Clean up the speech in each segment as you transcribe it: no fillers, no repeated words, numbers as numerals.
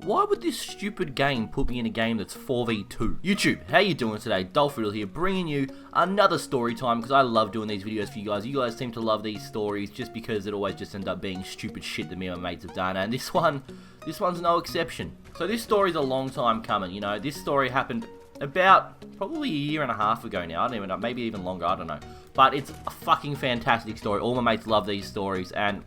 why would this stupid game put me in a game that's 4v2? YouTube, how you doing today? Riddle here, bringing you another story time, because I love doing these videos for you guys. You guys seem to love these stories just because it always just ends up being stupid shit that me and my mates have done, and this one's no exception. So this story's a long time coming, you know. This story happened about probably a year and a half ago now. I don't even know, maybe even longer, I don't know. But it's a fucking fantastic story. All my mates love these stories, and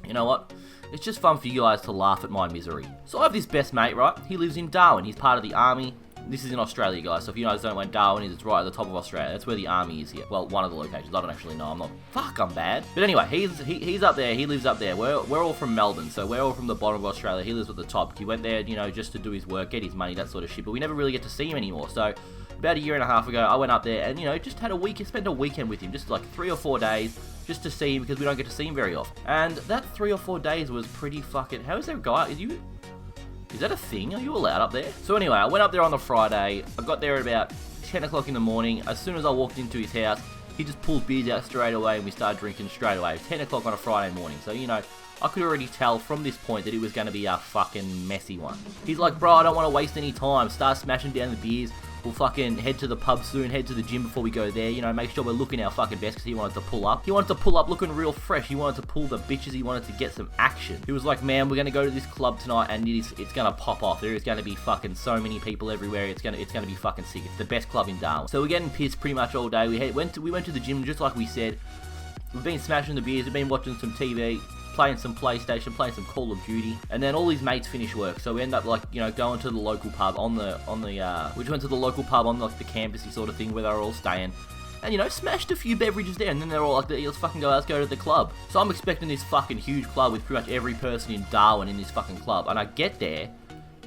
you know what? It's just fun for you guys to laugh at my misery. So I have this best mate, right? He lives in Darwin. He's part of the army. This is in Australia, guys. So if you guys don't know where Darwin is, it's right at the top of Australia. That's where the army is here. Well, one of the locations. I don't actually know. I'm not... Fuck, I'm bad. But anyway, he's up there. He lives up there. We're all from Melbourne, so we're all from the bottom of Australia. He lives at the top. He went there, you know, just to do his work, get his money, that sort of shit. But we never really get to see him anymore. So about a year and a half ago, I went up there and, you know, just had spent a weekend with him. Just like 3 or 4 days. Just to see him, because we don't get to see him very often. And that 3 or 4 days was pretty fucking... How is there a guy... Is that a thing? Are you allowed up there? So anyway, I went up there on the Friday. I got there at about 10 o'clock in the morning. As soon as I walked into his house, he just pulled beers out straight away and we started drinking straight away. 10 o'clock on a Friday morning. So, you know, I could already tell from this point that it was going to be a fucking messy one. He's like, bro, I don't want to waste any time. Start smashing down the beers. We'll fucking head to the pub soon, head to the gym before we go there, you know, make sure we're looking our fucking best, because he wanted to pull up. He wanted to pull up looking real fresh. He wanted to pull the bitches. He wanted to get some action. He was like, man, we're going to go to this club tonight and it's going to pop off. There is going to be fucking so many people everywhere. It's going to be fucking sick. It's the best club in Darwin. So we're getting pissed pretty much all day. We went to the gym just like we said. We've been smashing the beers. We've been watching some TV. Playing some PlayStation, playing some Call of Duty, and then all his mates finish work, so we end up like, you know, going to the local pub we went to the local pub on like the campusy sort of thing where they were all staying, and you know, smashed a few beverages there, and then they're all like, let's go to the club. So I'm expecting this fucking huge club with pretty much every person in Darwin in this fucking club, and I get there,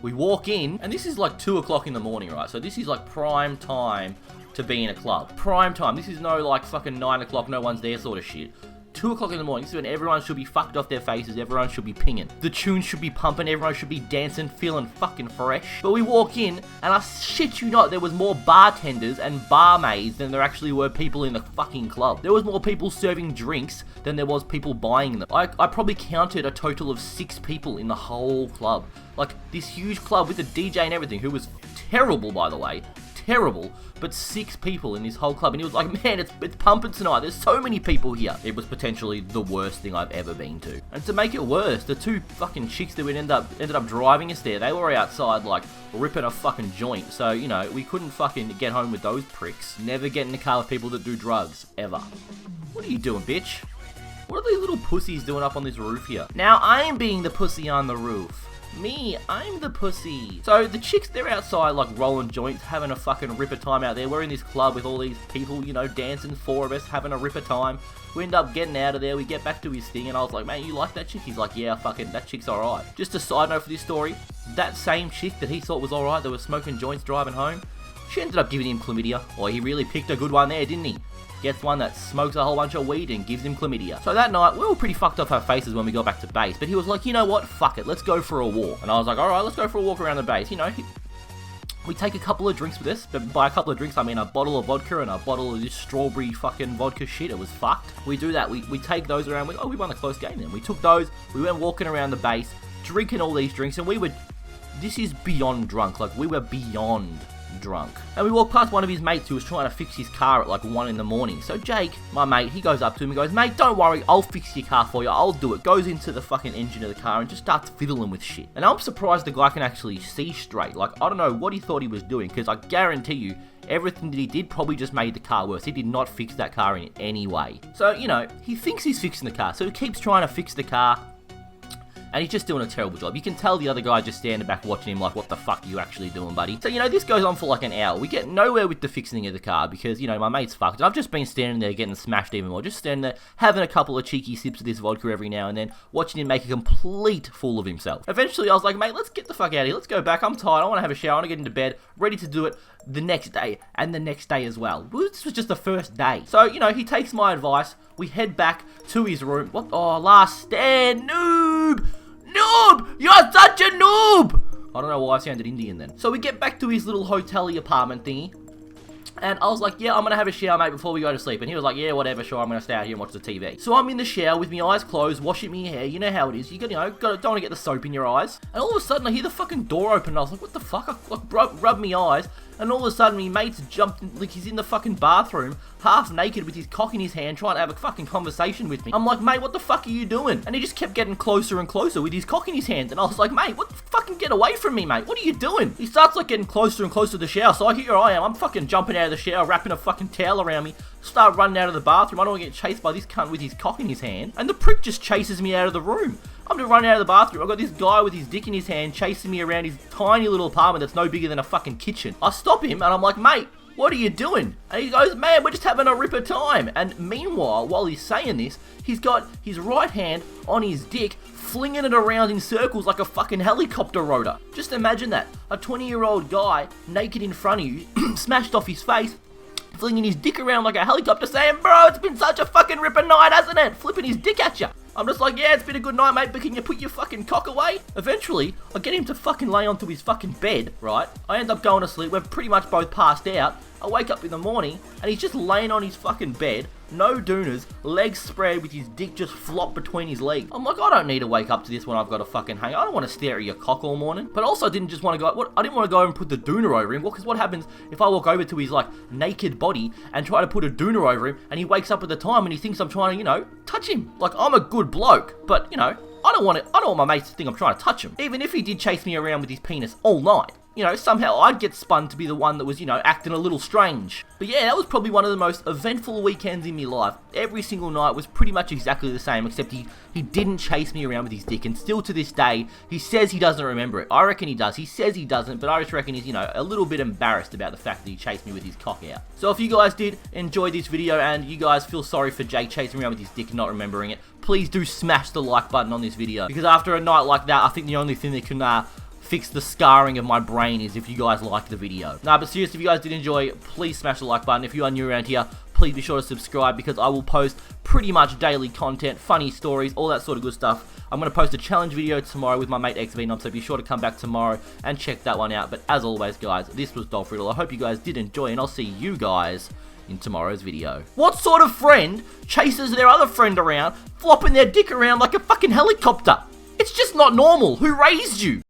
we walk in, and this is like 2 o'clock in the morning, right? So this is like prime time to be in a club. Prime time. This is no like fucking 9 o'clock, no one's there sort of shit. 2 o'clock in the morning, this is when everyone should be fucked off their faces, everyone should be pinging. The tunes should be pumping, everyone should be dancing, feeling fucking fresh. But we walk in, and I shit you not, there was more bartenders and barmaids than there actually were people in the fucking club. There was more people serving drinks than there was people buying them. I probably counted a total of 6 people in the whole club. Like, this huge club with a DJ and everything, who was terrible, by the way. Terrible, but 6 people in this whole club, and he was like, man, it's pumping tonight, there's so many people here. It was potentially the worst thing I've ever been to. And to make it worse, the 2 fucking chicks that ended up driving us there, they were outside like ripping a fucking joint, so you know, we couldn't fucking get home with those pricks. Never get in the car with people that do drugs, ever. What are you doing, bitch? What are these little pussies doing up on this roof here? Now I'm being the pussy on the roof. Me, I'm the pussy. So the chicks, they're outside like rolling joints, having a fucking ripper time out there. We're in this club with all these people, you know, dancing, 4 of us, having a ripper time. We end up getting out of there, we get back to his thing, and I was like, man, you like that chick? He's like, yeah, fucking, that chick's alright. Just a side note for this story, that same chick that he thought was alright, that was smoking joints driving home, she ended up giving him chlamydia. Or he really picked a good one there, didn't he? Gets one that smokes a whole bunch of weed and gives him chlamydia. So that night, we were pretty fucked off our faces when we got back to base, but he was like, you know what, fuck it, let's go for a walk. And I was like, alright, let's go for a walk around the base. You know, we take a couple of drinks with us, but by a couple of drinks, I mean a bottle of vodka and a bottle of this strawberry fucking vodka shit. It was fucked. We do that, we take those around, we won a close game then. We took those, we went walking around the base, drinking all these drinks, and this is beyond drunk, like we were beyond drunk. And we walked past one of his mates who was trying to fix his car at like 1 in the morning. So Jake, my mate, he goes up to him and goes, mate, don't worry, I'll fix your car for you, I'll do it. Goes into the fucking engine of the car and just starts fiddling with shit. And I'm surprised the guy can actually see straight. Like, I don't know what he thought he was doing, because I guarantee you, everything that he did probably just made the car worse. He did not fix that car in any way. So, you know, he thinks he's fixing the car, so he keeps trying to fix the car, and he's just doing a terrible job. You can tell the other guy just standing back watching him like, what the fuck are you actually doing, buddy? So, you know, this goes on for like an hour. We get nowhere with the fixing of the car because, you know, my mate's fucked. I've just been standing there getting smashed even more. Just standing there, having a couple of cheeky sips of this vodka every now and then, watching him make a complete fool of himself. Eventually, I was like, mate, let's get the fuck out of here. Let's go back. I'm tired. I want to have a shower. I want to get into bed. Ready to do it the next day and the next day as well. This was just the first day. So, you know, he takes my advice. We head back to his room. What? Oh, last stand, noob! Noob! You're such a noob! I don't know why I sounded Indian then. So we get back to his little hotel-y apartment thingy. And I was like, yeah, I'm going to have a shower, mate, before we go to sleep. And he was like, yeah, whatever, sure, I'm going to stay out here and watch the TV. So I'm in the shower with my eyes closed, washing my hair. You know how it is. Don't want to get the soap in your eyes. And all of a sudden, I hear the fucking door open. And I was like, what the fuck? I rub my eyes. And all of a sudden, my mate's jumped, like he's in the fucking bathroom, half naked with his cock in his hand, trying to have a fucking conversation with me. I'm like, mate, what the fuck are you doing? And he just kept getting closer and closer with his cock in his hand. And I was like, mate, what the fucking get away from me, mate? What are you doing? He starts like getting closer and closer to the shower. So here I am. I'm fucking jumping out of the shower, wrapping a fucking towel around me, start running out of the bathroom. I don't want to get chased by this cunt with his cock in his hand. And the prick just chases me out of the room. I'm just running out of the bathroom. I've got this guy with his dick in his hand chasing me around his tiny little apartment that's no bigger than a fucking kitchen. I stop him and I'm like, mate, what are you doing? And he goes, man, we're just having a ripper time. And meanwhile, while he's saying this, he's got his right hand on his dick, flinging it around in circles like a fucking helicopter rotor. Just imagine that. A 20-year-old guy, naked in front of you, smashed off his face, flinging his dick around like a helicopter, saying, bro, it's been such a fucking ripper night, hasn't it? Flipping his dick at you. I'm just like, yeah, it's been a good night, mate, but can you put your fucking cock away? Eventually, I get him to fucking lay onto his fucking bed, right? I end up going to sleep. We're pretty much both passed out. I wake up in the morning, and he's just laying on his fucking bed, no doonas, legs spread with his dick just flopped between his legs. I'm like, I don't need to wake up to this when I've got a fucking hang. I don't want to stare at your cock all morning. But also, I didn't just want to go, I didn't want to go and put the doona over him. Because what happens if I walk over to his, like, naked body and try to put a doona over him, and he wakes up at the time and he thinks I'm trying to, touch him. Like, I'm a good bloke, but, I don't want my mates to think I'm trying to touch him. Even if he did chase me around with his penis all night. Somehow I'd get spun to be the one that was, acting a little strange. But yeah, that was probably one of the most eventful weekends in my life. Every single night was pretty much exactly the same, except he didn't chase me around with his dick. And still to this day, he says he doesn't remember it. I reckon he does. He says he doesn't, but I just reckon he's, a little bit embarrassed about the fact that he chased me with his cock out. So if you guys did enjoy this video and you guys feel sorry for Jake chasing around with his dick and not remembering it, please do smash the like button on this video. Because after a night like that, I think the only thing that can fix the scarring of my brain is if you guys like the video. Nah, but seriously, if you guys did enjoy, please smash the like button. If you are new around here, please be sure to subscribe because I will post pretty much daily content, funny stories, all that sort of good stuff. I'm going to post a challenge video tomorrow with my mate XVnom, so be sure to come back tomorrow and check that one out. But as always, guys, this was Dolph Riddle. I hope you guys did enjoy, and I'll see you guys in tomorrow's video. What sort of friend chases their other friend around, flopping their dick around like a fucking helicopter? It's just not normal. Who raised you?